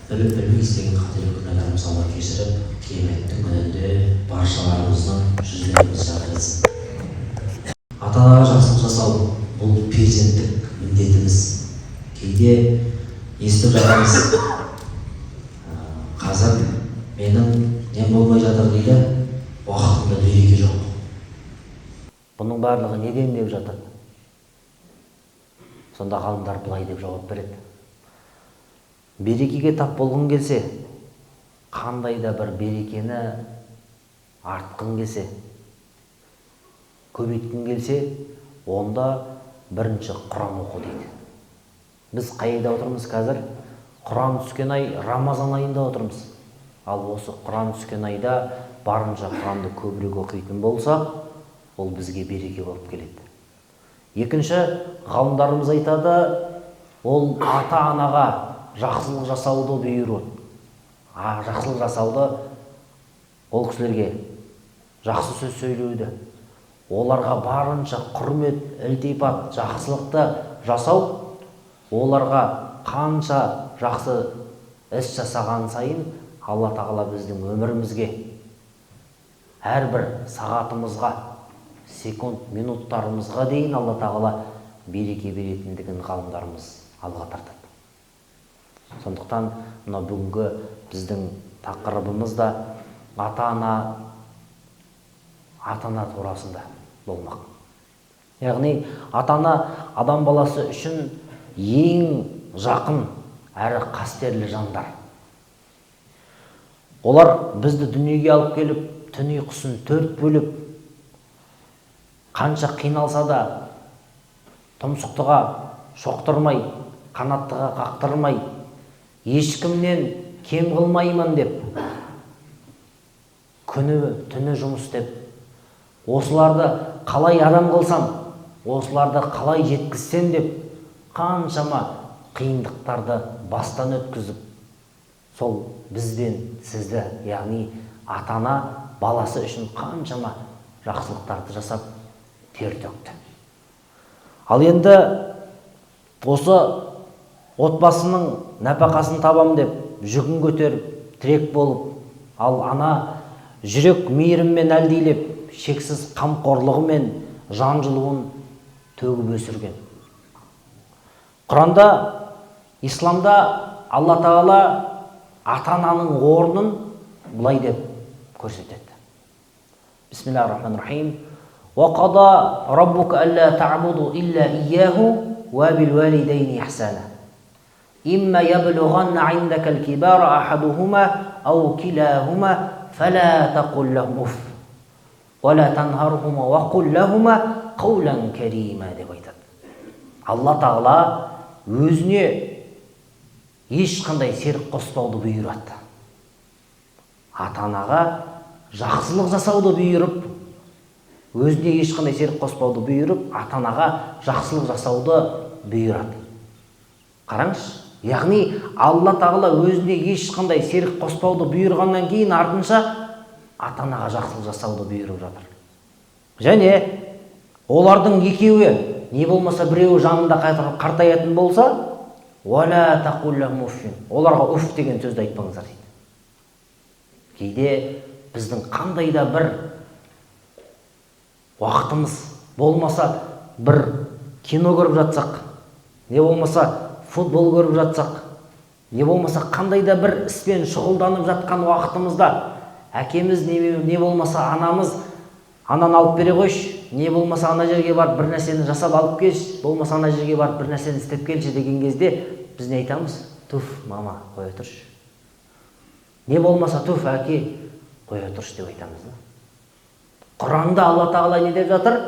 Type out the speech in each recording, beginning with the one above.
Біліп істеген қателік күнәларымызды Алла кешіріп, қияметтің күнінде баршаларымыздың жүздеріміз жарқырсын. Ата-анаға жақсылық жасау бұл перзенттік міндетіміз. Кейде естіп жатамыз, қазір менің нем болмай жатыр дейді, уақытымда береке жоқ. Бұның барлығы неден деп жатады? Сонда ғалымдар былай деп жауап береді. Берекеге тап болғың келсе, қандай да бір берекені артқың келсе, көбейткің келсе, онда бірінші Құран оқу дейді. Біз қайда отырмыз қазір? Құран түскен ай Рамазан айында отырмыз. Ал осы Құран түскен айда барынша Құранды көбірек оқитын болсақ, ол бізге береке болып келеді. Екінші, ғалымдарымыз айтады, ол ата-анаға жақсылық жасауды бұйырады. Жақсылық жасауды, ол кісілерге жақсы сөз сөйлеуді, оларға барынша құрмет, ілтипат, жақсылықты жасау, оларға қанша жақсы іс жасаған сайын Алла тағала біздің өмірімізге, әрбір сағатымызға, секунд, минуттарымызға дейін Алла тағала береке беретіндігін ғалымдарымыз алға тартады. Сондықтан мына бүгінгі біздің тақырыбымыз да ата-ана турасында болмақ. Яғни ата-ана адам баласы үшін ең жақын әрі қастерлі жандар. Олар бізді дүниеге алып келіп, түн ұйқысын төрт бөліп, қанша қиналса да тұмсықтыға шоқтырмай, қанаттыға қақтырмай, ешкімнен кем қылмаймын деп, күні түні жұмыс істеп, осыларды қалай адам қылсам, осыларды қалай жеткізсем деп, қаншама қиындықтарды бастан өткізіп, сол бізден сізді, яғни ата-ана баласы үшін қаншама жақсылықтарды жасап тер төкті. Ал енді осы отбасының нәпақасын табам деп жүгін көтеріп, тірек болып, ал ана жүрек мейіріммен әлдилеп, шексіз қамқорлығымен жан жылуын төгіп өсірген. Құранда, исламда Алла тағала ата-ананың орнын бұлай деп көрсетеді. Бисмиллахир-рахманир-рахим. وَقَضَى رَبُّكَ أَلَّا تَعْبُدُوا إِلَّا إِيَّاهُ وَبِالْوَالِدَيْنِ إِحْسَانًا إِمَّا يَبْلُغَنَّ عِندَكَ الْكِبَرَ أَحَدُهُمَا أَوْ كِلَاهُمَا فَلَا تَقُل لَّهُمْ أُفٍّ وَلَا تَنْهَرْهُمَا وَقُل لَّهُمَا قَوْلًا كَرِيمًا деп айтады. Алла тағала өзіне ешқандай серік қоспауды бұйырады. Ата-анаға жақсылық жасауды бұйырып, өзіне ешқандай серік қоспауды бұйырып, ата-анаға жақсылық жасауды бұйырады. Қараңыз, яғни Алла тағала өзіне ешқандай серік қоспауды бұйырғаннан кейін артынша ата-анаға жақсылық жасауды бұйырып жатыр. Және олардың екеуі, не болмаса біреуі жанында қартаятын болса, وَلَا تَقُلْ لَهُمْ أُفٍّ оларға үф деген сөзді айтпаңыздар дейді. Кейде біздің қандай да бір уақытымыз болмаса, бір кино көріп жатсақ, не болмаса футбол көріп жатсақ, не болмаса қандай да бір іспен шұғылданып жатқан уақытымызда әкеміз, не болмаса анамыз, ананы алып бере қойшы, не болмаса ана жерге барып бір нәрсені жасап алып келші, болмаса ана жерге барып бір нәрсені істеп келші деген кезде біз не айтамыз? Туф, мама, қоя тұршы. Не болмаса туф, әке, қоя тұршы деп айтамыз. Құранда Алла тағала не деп жатыр?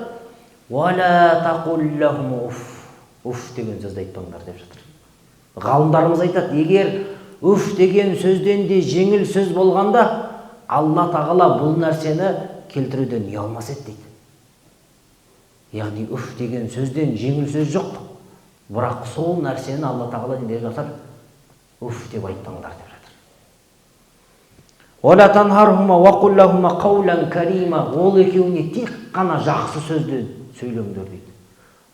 وَلَا تَقُلْ لَهُمْ ұф деген сөзді айтпаңдар деп жатыр. Ғалымдарымыз айтады, егер үф деген сөзден де жеңіл сөз болғанда, Алла тағала бұл нәрсені келтіруден ұялмас еді дейді. Яғни үф деген сөзден жеңіл сөз жоқ. Бірақ сол нәрсені Алла тағала не деп жатыр? Үф деп айтпаңдар деп жатыр. وَلَا تَنْهَرْهُمَا وَقُلْ لَهُمَا قَوْلًا كَرِيمًا ол екеуіне тек қана жақсы сөзді сөйлеңдер дейді.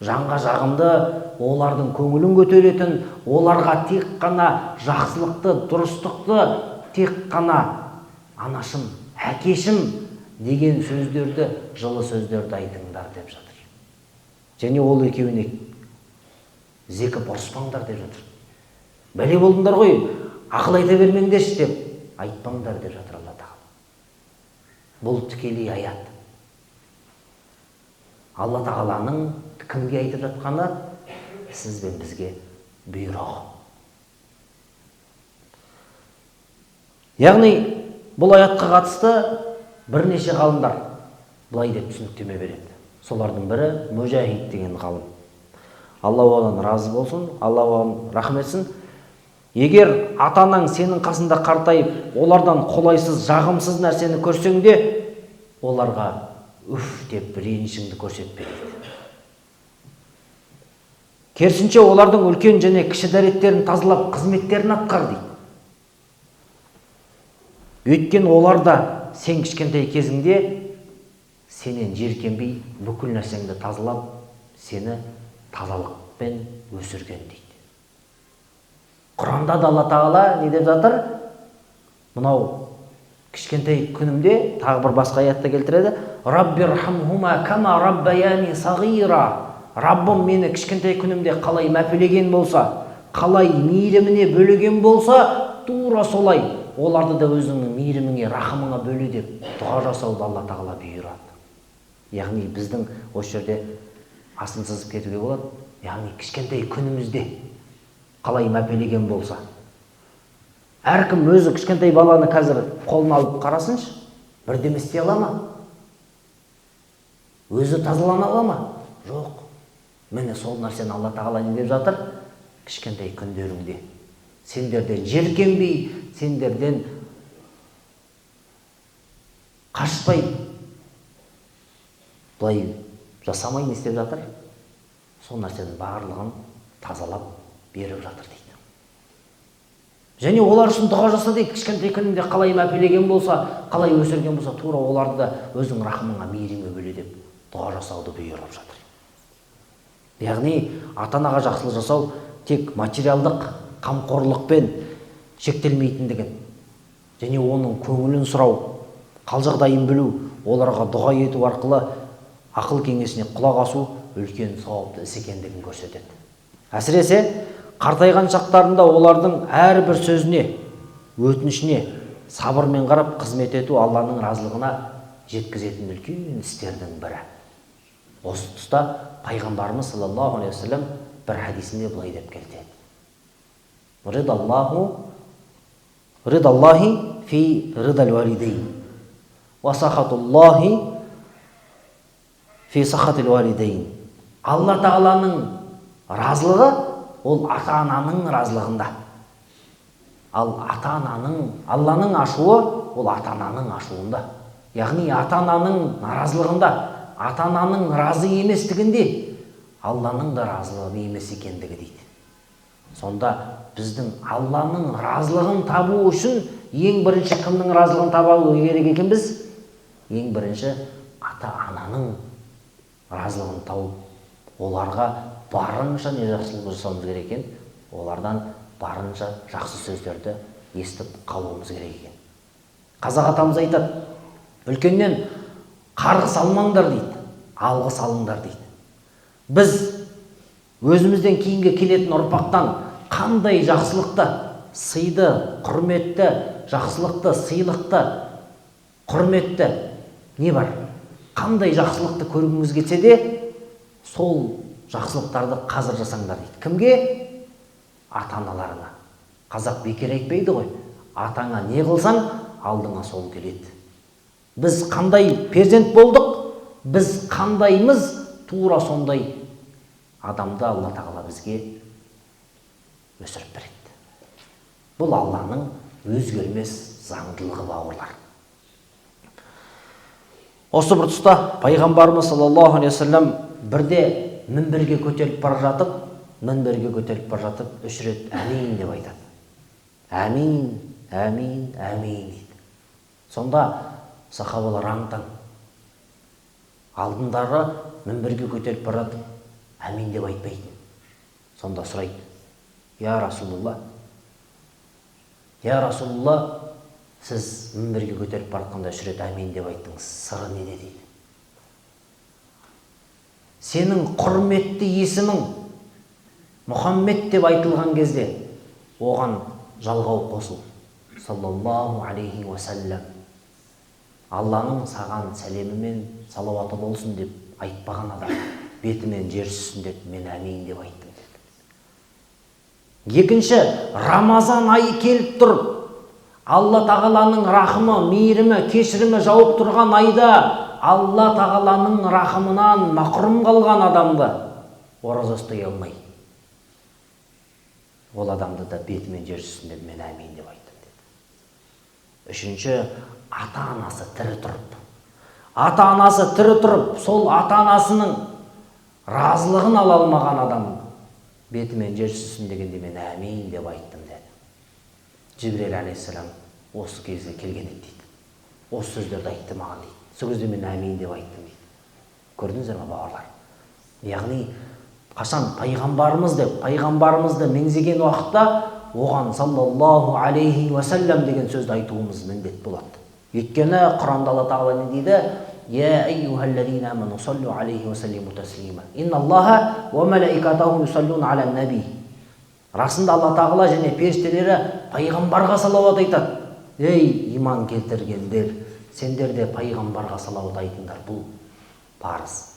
жанға жағымды, олардың көңілін көтеретін, оларға тек қана жақсылықты, дұрыстықты, тек қана анашым, әкешім деген сөздерді, жылы сөздерді айтыңдар деп жатыр. Және ол екеуіне зекіп ұрыспаңдар деп жатыр. Бәле болдыңдар ғой, ақыл айта бермеңдерші деп айтпаңдар деп жатыр Алла Тағала. Бұл тікелей аят. Алла Тағаланың кімге айтып жатқаны сіз бен бізге бұйрығы. Яғни бұл аятқа қатысты бірнеше ғалымдар былай деп түсініктеме береді. Солардың бірі Мужахид деген ғалым. Алла оған разы болсын, Алла оған рахмет етсін. Егер ата-анаң сенің қасында қартайып, олардан қолайсыз, жағымсыз нәрсені көрсең де, оларға үф деп ренішіңді көрсетпе дейді. Керісінше олардың үлкен және кіші дәреттерін тазалап, қызметтерін атқар дейді. Өйткені олар да сен кішкентай кезіңде сенен жеркенбей бүкіл нәрсеңді тазалап, сені тазалықпен өсірген дейді. Құранда да Алла Тағала не деп жатыр? Мынау кішкентай күнімде тағы бір басқа аятта келтіреді. Раббирхамхума кама раббаяни сағира. Раббым мені кішкентай күнімде қалай мәпелеген болса, қалай мейіріміне бөлеген болса, тура солай оларды да өзіңнің мейіріміңе, рахымыңа бөле деп дұға жасауды Алла Тағала бұйырады. Яғни біздің осы жерде асын сызып кетуге болады. Яғни кішкентай күнімізде қалай мәпелеген болса. Әркім өзі кішкентай баланы қазір қолына алып қарасыншы, бірдеме істей ала ма? Өзі тазалана ала ма? Жоқ. Міне сол нәрсені Алла Тағала не деп жатыр? Кішкентай күндеріңде сендерден жеркенбей, сендерден қашпай, былай жасамай не істеп жатыр? Сол нәрсенің барлығын тазалап беріп жатыр дейді. Және олар үшін дұға жаса дейді. Кішкентай күнінде қалай мәпелеген болса, қалай өсірген болса, тура оларды да өзің рахымыңа, мейіріңе бөле деп дұға жасауды бұйырып жатыр. Яғни ата-анаға жақсылық жасау тек материалдық қамқорлықпен шектелмейтіндігін, және оның көңілін сұрау, қал-жағдайын білу, оларға дұға ету арқылы ақыл кеңесіне құлақ асу үлкен сауапты іс екендігін көрсетеді. Әсіресе қартайған шақтарында олардың әрбір сөзіне, өтінішіне сабырмен қарап қызмет ету Алланың разылығына жеткізетін үлкен істердің бірі. Осы тұста пайғамбарымыз саллаллаху алейхи ва саллям бір хадисінде былай деп келтіреді. Ридаллахи фи ридал валидейн ва сахатуллахи фи сахатил валидейн. Алла Тағаланың разылығы ол ата-ананың разылығында. Ал Алланың ашуы ол ата-ананың ашуында. Яғни ата-ананың наразылығында, ата-ананың разы еместігінде Алланың да разылығы емес екендігі дейді. Сонда біздің Алланың разылығын табу үшін ең бірінші кімнің разылығын табу керек екенбіз? Ең бірінші ата-ананың разылығын тауып, оларға барынша не жақсылық жасауымыз керек екен, олардан барынша жақсы сөздерді естіп қалуымыз керек екен. Қазақ атамыз айтады, үлкеннен қарғыс алмаңдар дейді, алғыс алыңдар дейді. Біз өзімізден кейінге келетін ұрпақтан қандай жақсылықты, сыйды, құрметті, жақсылықты, сыйлықты, құрметті не бар? Қандай жақсылықты көргіңіз келсе де, сол жақсылықтарды қазір жасаңдар дейді. Кімге? Ата-аналарына. Қазақ бекер айтпайды ғой. Атаңа не қылсаң, алдыңа сол келеді. Біз қандай перзент болдық, біз қандаймыз, тура сондай адамды Алла Тағала бізге өсіріп береді. Бұл Алланың өзгермес заңдылығы, бауырлар. Осы бір тұста пайғамбарымыз саллаллаху алейхи ва саллям бірде мінберге көтеріліп бара жатып, 3 рет әмин деп айтады. Әмин, әмин, әмин дейді. Сонда сахабалар аң-таң. Алдындары мінберге көтеріліп бара жатып, әмин деп айтпайтын. Сонда сұрайды: я Расулулла, сіз мінберге көтеріп баратқанда үш рет әмин деп айттыңыз, сыры неде дейді. Сенің құрметті есімің Мұхаммед деп айтылған кезде оған жалғау қосыл. Саллаллаху алейхи уассалям. Алланың саған сәлемі мен салауаты болсын деп айтпаған адам бетімен жер сүзсін деп мен әмин деп айттым деді. Екінші, Рамазан айы келіп тұрып, Алла тағаланың рахымы, мейірімі, кешірімі жауып тұрған айда Алла тағаланың рахымынан мақрұм қалған адамды ораза ұстай алмай, ол адамды да бетімен жер сүзсін деп мен әмин деп айттым деді. Үшінші, ата-анасы тірі тұрып. Ата-анасы тірі тұрып, сол ата-анасының разылығын ала алмаған адам бетімен жер сүзсін дегенде мен әмин деп айттым деді. Жибрил алейхиссалам осы кезде келген еді дейді. Осы сөздерді айтты маған дейді. Сол кезде мен әмин деп айттым дейді. Көрдіңіздер ме бауырлар? Яғни қашан пайғамбарымызды меңзеген уақытта оған саллаллаху алейхи уассалям деген сөзді айтуымыз міндет болады. Өйткені Құранда Алла тағала не дейді? Я айюхаллазина аману саллу алейхи ва саллиму таслима. Инналлаха ва малаикатаху юсаллуна аля наби. Расында Алла тағала және періштелері пайғамбарға салауат айтады. Ей иман келтіргендер, сендер де пайғамбарға салауат айтыңдар. Бұл парыз.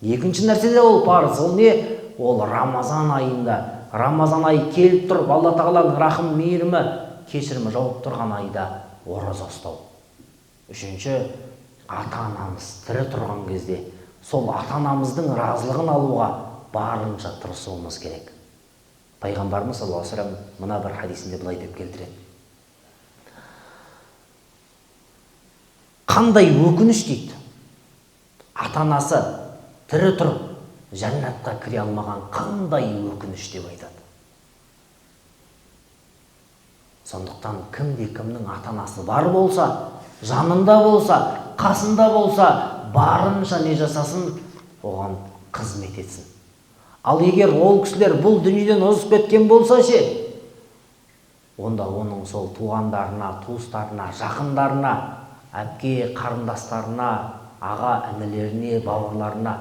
Екінші нәрседе ол парыз. Ол не? Ол Рамазан айында. Рамазан айы келіп тұрып, Алла тағаланың рахым, мейірімі, кешірімі жауып тұрған айда ораза ұстау. Үшінші, ата-анамыз тірі тұрған кезде сол ата-анамыздың разылығын алуға барынша тырысуымыз керек. Пайғамбарымыз саллаллаху алейхи ва саллям мына бір хадисінде былай деп келтіреді. Қандай өкініш дейді. Ата-анасы тірі тұрып жәннатқа кіре алмаған қандай өкініш деп айтады. Сондықтан кімде-кімнің ата-анасы бар болса, жанында болса, қасында болса, барынша не жасасын, оған қызмет етсін. Ал егер ол кісілер бұл дүниеден озып кеткен болса ше, онда оның сол туғандарына, туыстарына, жақындарына, әпке, қарындастарына, аға, інілеріне, бауырларына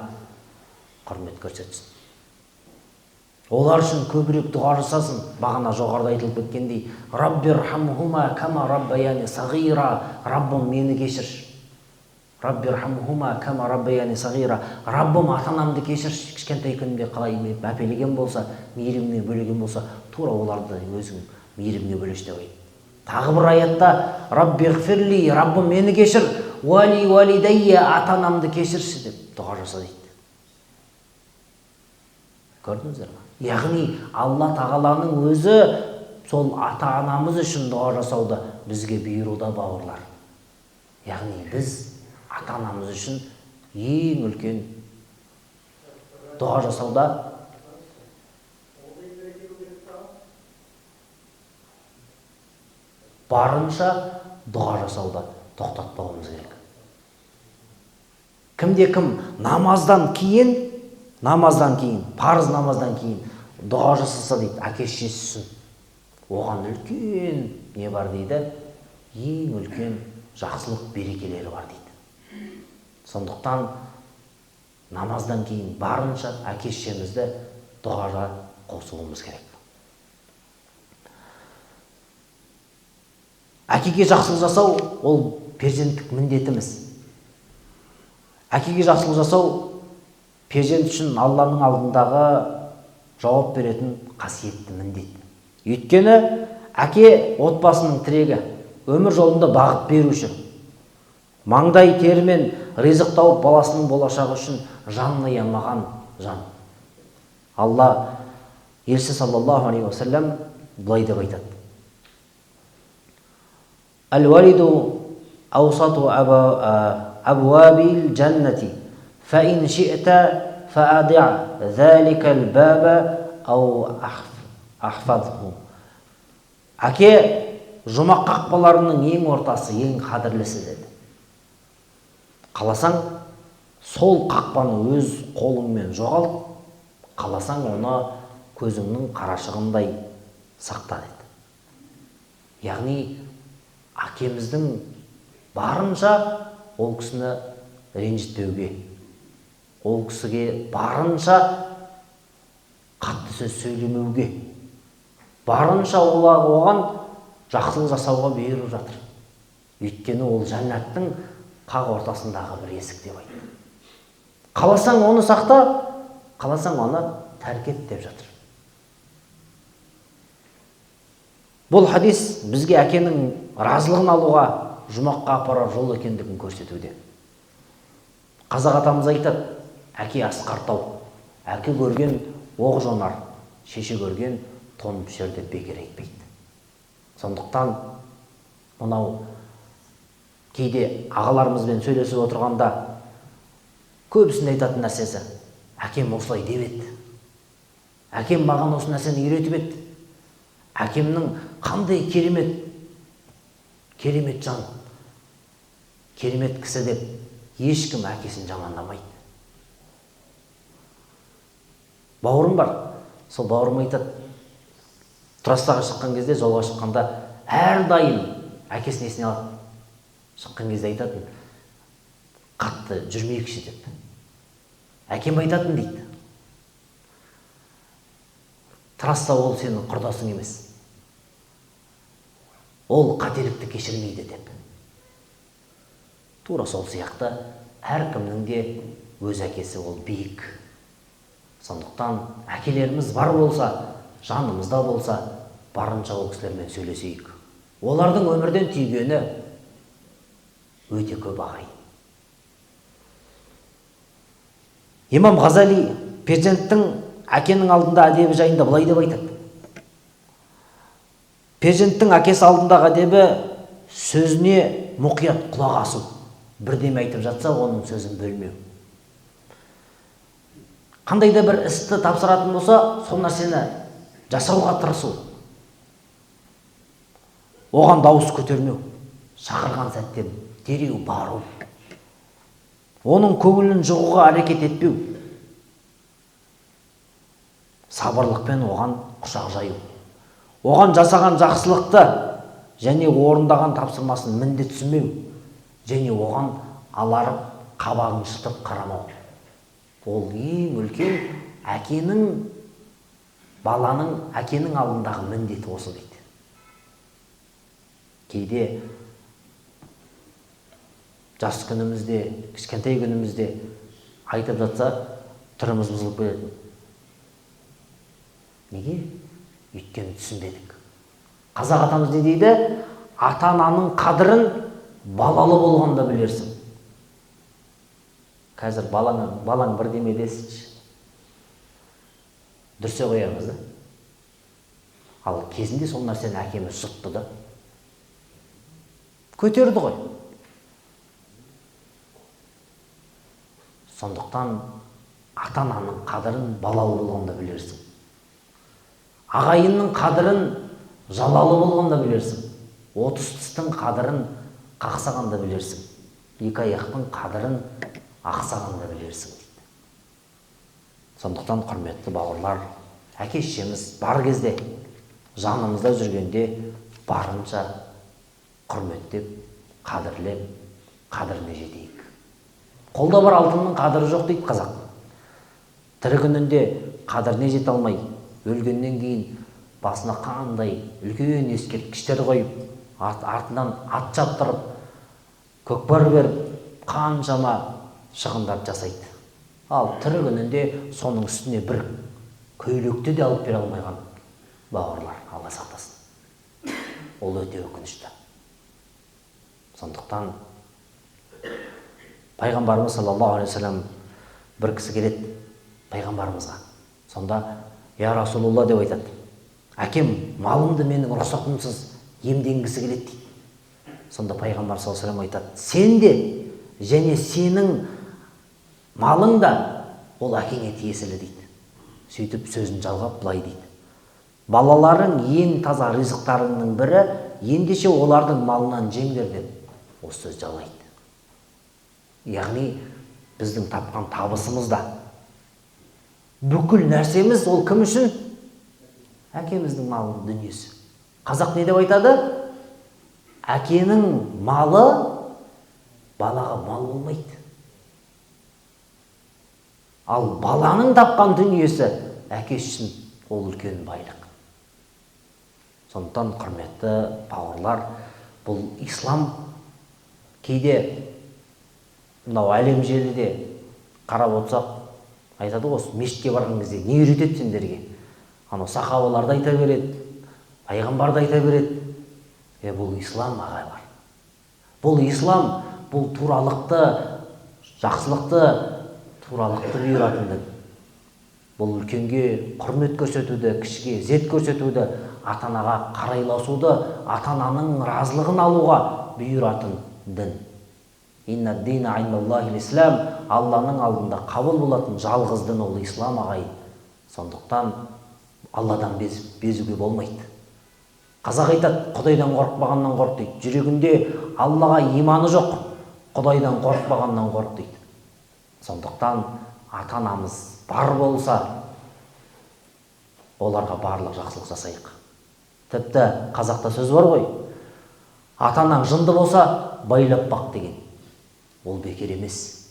құрмет көрсетсін. Олар үшін көбірек дұға жасасын. Бағана жоғарыда айтылып кеткендей, Раббирхамхума кама раббаяни сағира. Раббым мені кешірші. Раббирхамхума кама раббаяни сағира. Раббым ата-анамды кешірші. Кішкентай күнімде қалай мәпелеген болса, мейіріміне бөлеген болса, тура оларды өзің мейіріміне бөлеш деп айт. Тағы бір аятта Раббирхфирли, Раббым мені кешір, вали валидайя, ата-анамды кешірші деп дұға жаса дейді. Көрдіңіздер ме? Яғни Алла тағаланың өзі сол ата-анамыз үшін дұға жасауды бізге бұйыруда бауырлар. Яғни біз ата-анамыз үшін ең үлкен дұға жасауда барынша дұға жасауда тоқтатпауымыз керек. Кімде-кім намаздан кейін, парыз намаздан кейін дұға жасаса дейді, әке-шешесі үшін оған үлкен не бар дейді? Ең үлкен жақсылық берекелері бар дейді. Сондықтан намаздан кейін барынша әке-шешемізді дұғаға қосуымыз керек. Әкеге жақсылық жасау ол перзенттік міндетіміз. Әкеге жақсылық жасау перзент үшін Алланың алдындағы жауап беретін қасиетті міндет. Өйткені әке отбасының тірегі, өмір жолында бағыт беруші. Маңдай терімен ризық тауып баласының болашағы үшін жанын аямаған жан. Алла елші саллаллаху алейхи ва саллям былай деп айтады. Әл-валиду аусату абуабил джаннати фаин ши'та фаади'а заликал баба ау ахфадху. Әке жұмақ қақпаларының ең ортасы, ең қадірлісі деді. Қаласаң сол қақпаны өз қолыңмен жоғалт, қаласаң оны көзіңнің қарашығындай сақта деді. Яғни әкеміздің барынша ол кісіні ренжітпеуге, ол кісіге барынша қатты сөз сөйлемеуге, барынша оған жақсылық жасауға бұйырып жатыр. Өйткені ол жәннаттың қақ ортасындағы бір есік деп айтты. Қаласаң оны сақта, қаласаң оны тәрк ет деп жатыр. Бұл хадис бізге әкенің разылығын алуға жұмаққа апарар жол екендігін көрсетуде. Қазақ атамыз айтады, әке асқартау, әке көрген оқ жонар, шеше көрген тон пішер деп бекер айтпайды. Сондықтан мынау кейде ағаларымызбен сөйлесіп отырғанда көбісінде айтатын нәрсесі, әкем осылай деп еді, әкем маған осы нәрсені үйретіп еді, әкемнің қандай керемет жан, керемет кісі деп ешкім әкесін жамандамайды. Бауырым бар, сол бауырым айтады, трассаға шыққан кезде, жолға шыққанда әрдайым әкесін есіне алады. Шыққан кезде айтатын, қатты жүрмейікші деп. Әкем айтатын дейді, трасса ол сенің құрдасың емес, ол қателікті кешірмейді деп. Тура сол сияқты әркімнің де өз әкесі ол биік. Сондықтан әкелеріміз бар болса, жанымызда болса, барынша ол кісілермен сөйлесейік. Олардың өмірден түйгені өте көп ағайын. Имам Ғазали перзенттің әкенің алдында әдебі жайында былай деп айтады. Перзенттің әкесі алдындағы әдебі сөзіне мұқият құлақ асу. Бірдеме айтып жатса, оның сөзін бөлмеу. Қандай да бір істі тапсыратын болса, сол нәрсені жасауға тырысу. Оған дауыс көтермеу. Шақырған сәтте дереу бару. Оның көңілін жығуға әрекет етпеу. Сабырлықпен оған құшақ жаю. Оған жасаған жақсылықты және орындаған тапсырмасын міндетсімеу. Және оған аларып қабағын шытып қарамау. Ол ең үлкен әкенің алдындағы міндеті осы дейді. Кейде жас күнімізде, кішкентай күнімізде айтып жатса, түріміз бұзылып келеді. Неге? Өйткені түсінбедік. Қазақ атамыз не дейді? Ата-ананың қадірін балалы болғанда білерсің. Қазір балаң бірдеме десінші. Дүрсе қоямыз да. Ал кезінде сол нәрсені әкеміз жұтты да. Көтерді ғой. Сондықтан ата-ананың қадірін балалы болғанда білерсің. Ағайынның қадірін жалалы болғанда білерсің. 30 тістің қадірін қақсағанда білерсің. 2 аяқтың қадірін ақсағанда білерсің дейді. Сондықтан құрметті бауырлар, әке-шешеміз бар кезде, жанымызда жүргенде барынша құрметтеп, қадірлеп, қадіріне жетейік. Қолда бар алтынның қадірі жоқ дейді қазақ. Тірі күнінде қадіріне жете алмай, өлгеннен кейін басына қандай үлкен ескерткіштер қойып, артынан ат жаптырып, көкпар беріп, қаншама шығындар жасайды. Ал тірі күнінде соның үстіне бір көйлекті де алып бере алмайған бауырлар, Алла сақтасын. Ол өте өкінішті. Сондықтан пайғамбарымыз саллаллаху алейхи вассалам бір кісі келеді пайғамбарымызға. Сонда я Расулулла деп айтады. Әкем малымды менің рұқсатымсыз емденгісі келеді дейді. Сонда пайғамбар саллаллаху алейхи вассалам айтады, сен де және сенің малың да ол әкеңе тиесілі дейді. Сөйтіп сөзін жалғап былай дейді. Балаларың ең таза ризықтарыңның бірі, ендеше олардың малынан жеңдер деп осы сөз жалғайды. Яғни біздің тапқан табысымыз да. Бүкіл нәрсеміз ол кім үшін? Әкеміздің малы, дүниесі. Қазақ не деп айтады? Әкенің малы балаға мал болмайды. Ал баланың тапқан дүниесі әкесі үшін ол үлкен байлық. Сондықтан құрметті бауырлар, бұл ислам кейде мынау әлем желіде қарап отырсақ, айтады ғой, мешітке барған кезде не үйретеді сендерге? Анау сахабаларды айта береді, пайғамбарды айта береді. Бұл ислам ағайлар. Бұл ислам, бұл туралықты, жақсылықты, туралықты бұйыратын дін. Бұл үлкенге құрмет көрсетуді, кішіге ізет көрсетуді, ата-анаға қарайласуды, ата-ананың разылығын алуға бұйыратын дін. Инна дина индаллахил ислам, Алланың алдында қабыл болатын жалғыз дін ол ислам ағайын. Сондықтан Алладан безуге болмайды. Қазақ айтады, Құдайдан қорықпағаннан қорық дейді. Жүрегінде Аллаға иманы жоқ, Құдайдан қорықпағаннан қорық дейді. Сондықтан ата-анамыз бар болса, оларға барлық жақсылық жасайық. Тіпті қазақта сөз бар ғой, ата-анаң жынды болса, байлап бақ деген. Ол бекер емес.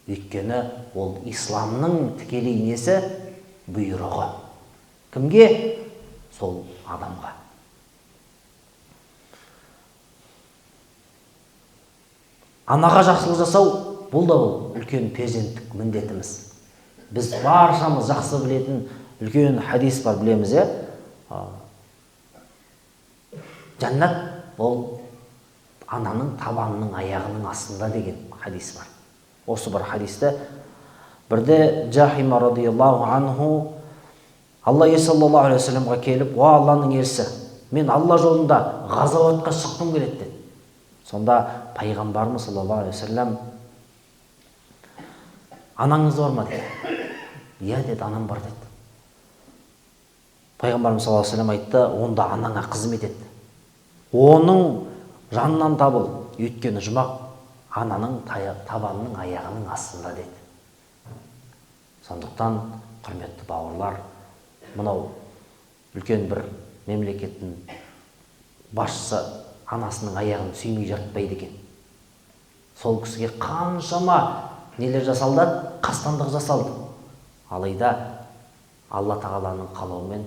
Өйткені ол исламның тікелей несі, бұйрығы. Кімге? Сол адамға. Анаға жақсылық жасау, бұл да үлкен перзенттік міндетіміз. Біз баршамыз жақсы білетін үлкен хадис бар, білеміз, Жәннат ол ананың табанының аяғының астында деген хадис бар. Осы бір хадисті бірде Жахима радиаллаху анху Алла саллаллаху алейхи вассаламға келіп, "Уа Алланың елшісі, мен Алла жолында ғазауатқа шыққым келеді" деді. Сонда пайғамбарымыз саллаллаху алейхи вассалам, "Анаңыз бар ма?" деді. "Иә" деді, "Анам бар" деді. Пайғамбарымыз саллаллаху алейхи вассалам айтты, "Онда анаңа қызмет ет. Оның жанынан табыл, өйткені жұмақ ананың табанының аяғының астында" деді. Сондықтан, құрметті бауырлар, мынау үлкен бір мемлекеттің басшысы анасының аяғын сүймей жатпайды екен. Сол кісіге қаншама нелер жасалды, қастандық жасалды. Алайда Алла тағаланың қалауымен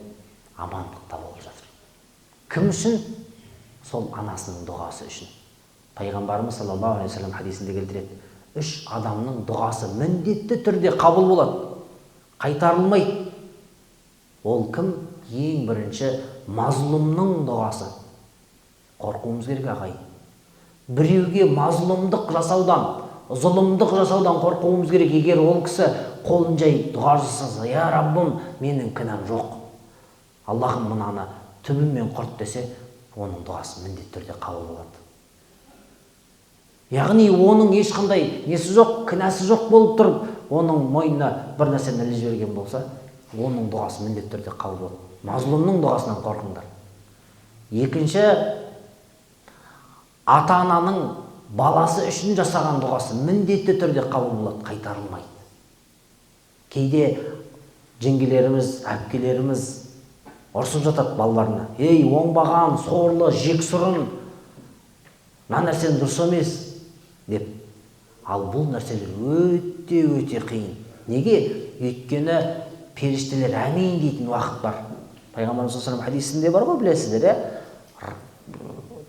амандықта болып жатыр. Кім үшін? Сол анасының дұғасы үшін. Пайғамбарымыз саллаллаху алейхи вассалам хадисінде келтіреді, 3 адамның дұғасы міндетті түрде қабыл болады, қайтарылмайды. Ол кім? Ең бірінші мазлұмның дұғасы. Қорқуымыз керек ағайын. Біреуге мазлұмдық жасаудан, зұлымдық жасаудан қорқуымыз керек. Егер ол кісі қолын жай дұға жасаса, "Я Раббым, менің кінәм жоқ, Аллахым мынаны түбімен құрт" десе, оның дұғасы міндетті түрде қабыл болады. Яғни оның ешқандай несі жоқ, кінәсі жоқ болып тұрып, оның мойнына бір нәрсені іліп жіберген болса, оның дұғасы міндетті түрде қабыл болады. Мазлұмның дұғасынан қорқыңдар. Екінші, ата-ананың баласы үшін жасаған дұғасы міндетті түрде қабыл болады, қайтарылмайды. Кейде жеңгелеріміз, әпкелеріміз ұрсып жатады балаларына. "Ей, оңбаған, сорлы, жексұрын, мына нәрсен дұрыс емес" деп. Ал бұл нәрселер өте қиын. Неге? Өйткені періштелер әмин дейтін уақыт бар. Пайғамбарымыз саллаллаху алейхи вассалам хадисінде бар ғой, білесіздер,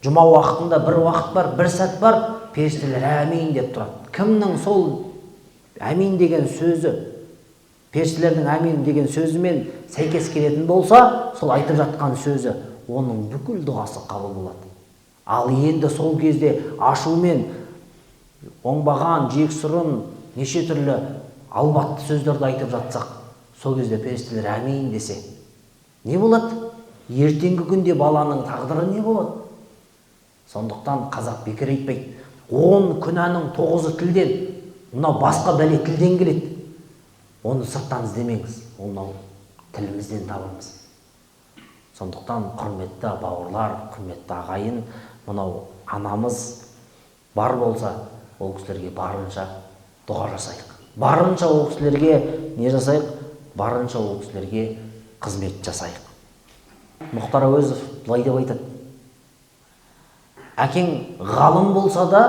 Жұма уақытында бір уақыт бар, бір сәт бар, періштелер әмин деп тұрады. Кімнің сол әмин деген сөзі, періштелердің әмин деген сөзімен сәйкес келетін болса, сол айтып жатқан сөзі, оның бүкіл дұғасы қабыл болады. Ал енді сол кезде ашумен оңбаған, жексұрын, неше түрлі албатты сөздерді айтып жатсақ, сол кезде періштелер әмин десе, не болады? Ертеңгі күнде баланың тағдыры не болады? Сондықтан қазақ бекер айтпайды, 10 күнәнің 9-ы тілден, мынау басқа бәле тілден келеді. Оны сырттан іздемеңіз, оны тілімізден табамыз. Сондықтан құрметті бауырлар, құрметті ағайын, мынау анамыз бар болса, ол кісілерге барынша дұға жасайық. Барынша ол кісілерге не жасайық? Барынша ол кісілерге қызмет жасайық. Мұхтар Әуезов былай деп айтады: әкең ғалым болса да,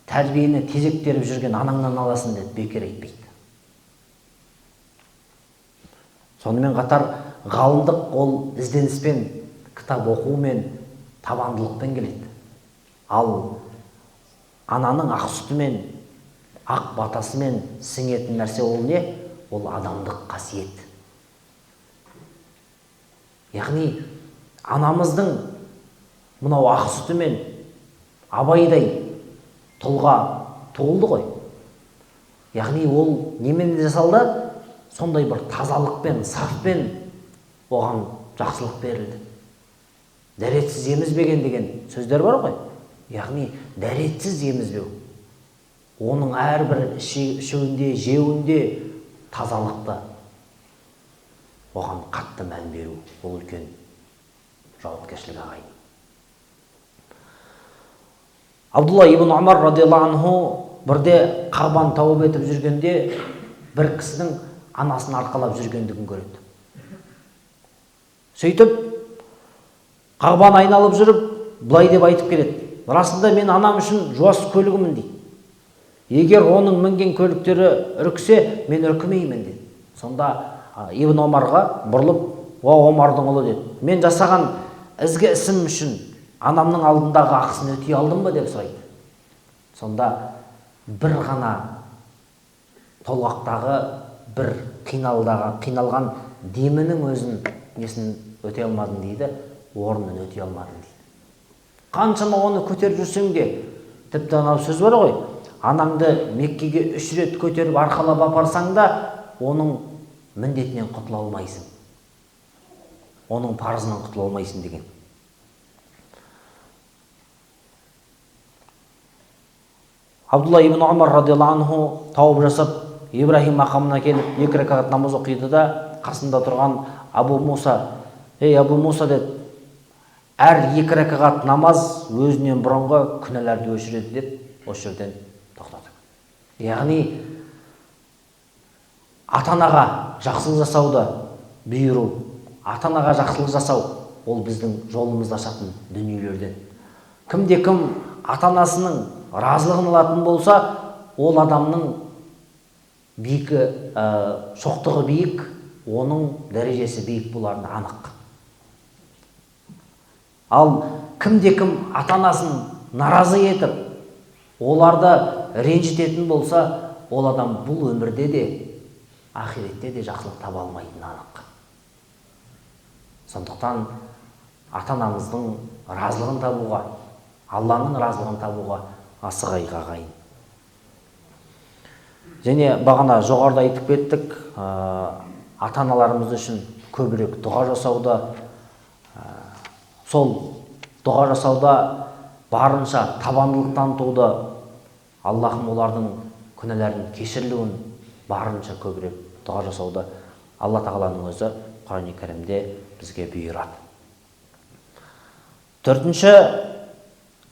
тәрбиені тезектеріп жүрген анаңнан аласың деп бекер айтпайды. Сонымен қатар ғалымдық ол ізденіспен, кітап оқумен, табандылықпен келеді. Ал ананың ақ сүтімен, ақ батасымен сіңетін нәрсе ол не? Ол адамдық қасиет. Яғни анамыздың мынау ақ сүтімен Абайдай тұлға туылды ғой. Яғни ол немен жасалды? Сондай бір тазалықпен, сафпен оған жақсылық берілді. Дәретсіз емізбеген деген сөздер бар ғой. Яғни дәретсіз емізбеу. Оның әрбір ішуінде, жеуінде тазалықты оған қатты мән беру. Ол үлкен жауапкершілік ағайын. Абдулла ибн Умар радиаллаху анху бірде Қағбаны тауып етіп жүргенде бір кісінің анасын арқалап жүргендігін көреді. Сөйтіп Қағбаны айналып жүріп былай деп айтып келеді: расында мен анам үшін жуас көлігімін дейді. Егер оның мінген көліктері үрксе, мен үркімеймін дейді. Сонда Ибн Омарға бұрылып: о Омардың ұлы деді, мен жасаған ізгі ісім үшін анамның алдындағы ақысын өтей алдым ба деп сұрайды. Сонда бір ғана толғақтағы, бір қиналған демінің өзін несін өтей алмадым дейді, орнын өтей алмадым дейді. Қаншама оны көтеріп жүрсең де, тіпті анау сөз бар ғой: анаңды Меккеге 3 рет көтеріп арқалап апарсаң да, оның міндетінен құтыла алмайсың. Оның парызынан құтыла алмайсың деген. Абдулла ибн Умар радиаллаху анху тауып жасап, Ибрахим мақамына келіп 2 ракағат намаз оқиды да, қасында тұрған Абу Муса: ей Абу Муса деді, әр 2 ракағат намаз өзінен бұрынғы күнәларды өшіреді деп осы жерден тоқтады. Яғни ата-анаға жақсылық жасауды бұйыру, ата-анаға жақсылық жасау ол біздің жолымызды ашатын дүниелерден. Кім-кім ата-анасының разылығын алатын болса, ол адамның шоқтығы биік, оның дәрежесі биік боларына анық. Ал кім-кім ата-анасын наразы етіп, оларды ренжітетін болса, ол адам бұл өмірде де, ақиретте де жақсылық таба алмайтыны анық. Сондықтан ата-анамыздың разылығын табуға, Алланың разылығын табуға асығайық ағайын. Және бағана жоғарыда айтып кеттік, ата-аналарымыз үшін көбірек дұға жасауда, сол дұға жасауда барынша табандылық танытуды, Аллахым олардың күнәләрін кешірілуін барынша көбірек дұға жасауда Алла Тағаланың өзі Құран-ы Кәрімде бізге бұйырады. 4-ші,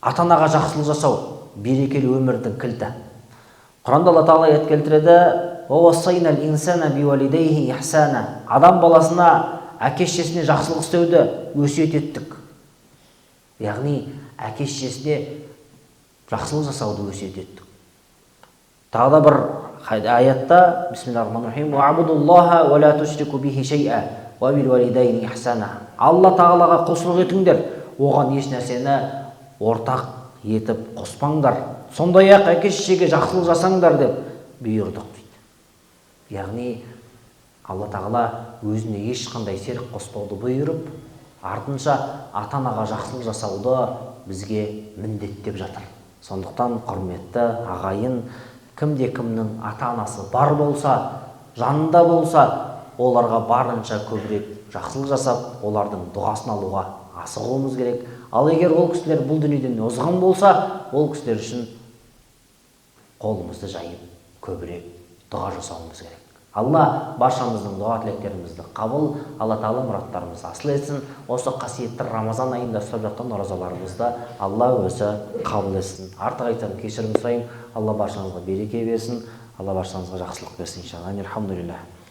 ата-анаға жақсылық жасау берекелі өмірдің кілті. Құранда Алла Тағала аят келтіреді: "Уассайнал инсана биуалидейхи ихсана". Адам баласына, әке-шешесіне жақсылық істеуді өсиет еттік. Яғни әке-шешесіне жақсылық жасауды өсиет еттік. Тағы да бір аятта: "Бисмиллахир-рахманир-рахим. Уабудуллаха ва ла тушрику бихи шай'a ва бил валидайни ихсана". Алла Тағалаға құлшылық етіңдер, оған еш нәрсені ортақ етіп қоспаңдар. Сондай-ақ әке-шешеге жақсылық жасаңдар деп бұйырдық дейді. Яғни Алла Тағала өзіне ешқандай серік қоспауды бұйырып, артынша ата-анаға жақсылық жасауды бізге міндеттеп жатыр. Сондықтан құрметті ағайын, кімде-кімнің ата-анасы бар болса, жанында болса, оларға барынша көбірек жақсылық жасап, олардың дұғасын алуға асығуымыз керек. Ал егер ол кісілер бұл дүниеден озған болса, ол кісілер үшін қолымызды жайып көбірек дұға жасауымыз керек. Алла баршамыздың дұға тілектерімізді қабыл, Алла тағала мұраттарымызды асыл етсін. Осы қасиетті Рамазан айында ұстап жатқан оразаларымызды Алла өзі қабыл етсін. Артық айтсам кешірім сұраймын. Алла баршаңызға береке берсін. Алла баршаңызға жақсылық берсін иншалла. Алхамдулилlah.